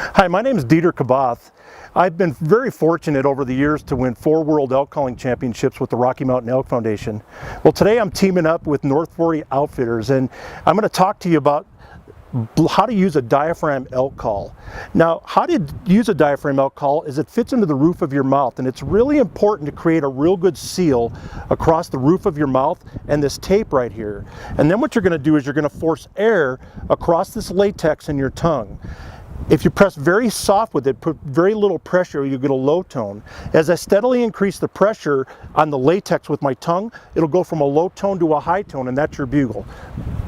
Hi, my name is Kaboth. I've been very fortunate over the years to win 4 World Elk Calling Championships with the Rocky Mountain Elk Foundation. Well, today I'm teaming up with North 40 Outfitters, and I'm going to talk to you about how to use a diaphragm elk call. Now, how to use a diaphragm elk call is it fits into the roof of your mouth, and it's really important to create a real good seal across the roof of your mouth and this tape right here. And then what you're going to do is you're going to force air across this latex in your tongue. If you press very soft with it, put very little pressure, you get a low tone. As I steadily increase the pressure on the latex with my tongue, it'll go from a low tone to a high tone, and that's your bugle.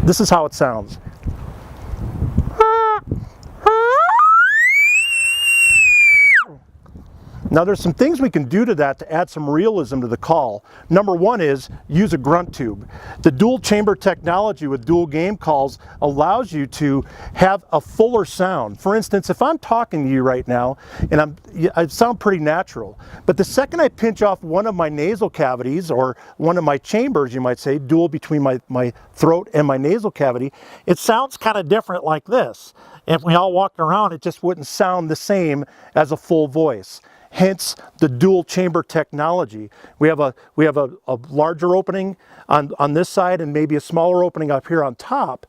This is how it sounds. Now there's some things we can do to that to add some realism to the call. Number one is use a grunt tube. The dual chamber technology with dual game calls allows you to have a fuller sound. For instance, if I'm talking to you right now and I sound pretty natural, but the second I pinch off one of my nasal cavities or one of my chambers, you might say, dual between my throat and my nasal cavity, it sounds kind of different like this. If we all walked around, it just wouldn't sound the same as a full voice. Hence the dual chamber technology. We have a larger opening on this side and maybe a smaller opening up here on top,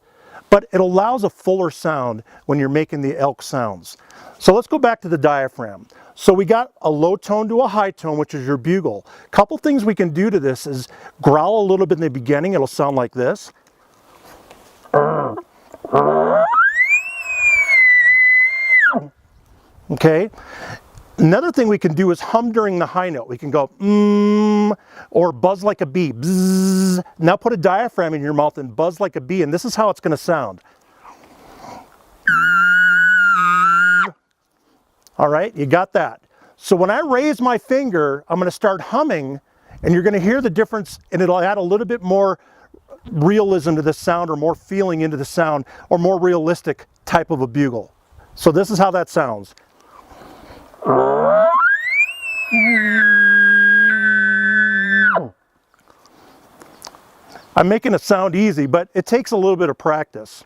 but it allows a fuller sound when you're making the elk sounds. So let's go back to the diaphragm. So we got a low tone to a high tone, which is your bugle. Couple things we can do to this is growl a little bit in the beginning. It'll sound like this. Okay. Another thing we can do is hum during the high note. We can go or buzz like a bee. Bzzz. Now put a diaphragm in your mouth and buzz like a bee, and this is how it's going to sound. All right, you got that. So when I raise my finger, I'm going to start humming, and you're going to hear the difference, and it'll add a little bit more realism to the sound, or more feeling into the sound, or more realistic type of a bugle. So this is how that sounds. I'm making it sound easy, but it takes a little bit of practice.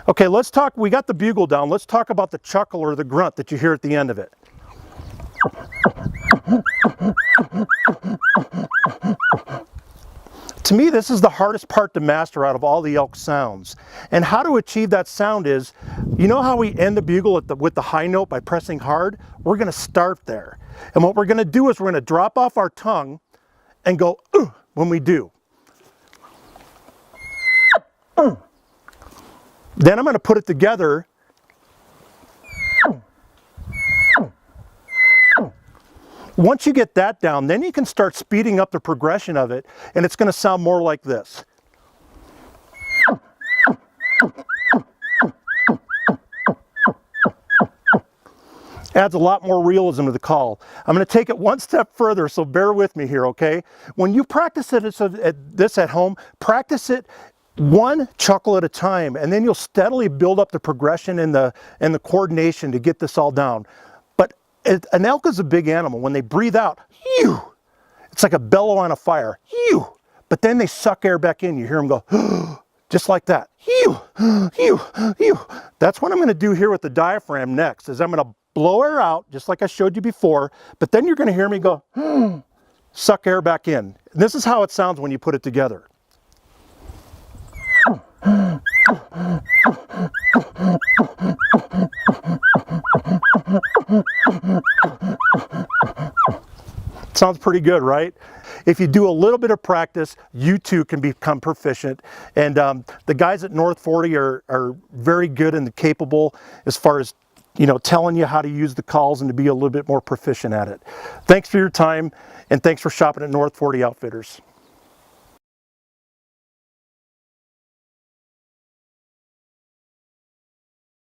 Okay, let's talk, we got the bugle down. Let's talk about the chuckle or the grunt that you hear at the end of it. To me, this is the hardest part to master out of all the elk sounds. And how to achieve that sound is, you know how we end the bugle with the high note by pressing hard? We're going to start there. And what we're going to do is we're going to drop off our tongue and go when we do. Then I'm going to put it together. Once you get that down, then you can start speeding up the progression of it, and it's going to sound more like this. Adds a lot more realism to the call. I'm going to take it one step further, so bear with me here, okay? When you practice this at home, practice it one chuckle at a time, and then you'll steadily build up the progression and the coordination to get this all down. But an elk is a big animal. When they breathe out, it's like a bellow on a fire. But then they suck air back in. You hear them go, just like that. That's what I'm going to do here with the diaphragm next, is I'm going to blow air out, just like I showed you before, but then you're going to hear me go, suck air back in. And this is how it sounds when you put it together. Sounds pretty good, right? If you do a little bit of practice, you too can become proficient. And the guys at North 40 are very good and capable as far as, you know, telling you how to use the calls and to be a little bit more proficient at it. Thanks for your time, and thanks for shopping at North 40 Outfitters.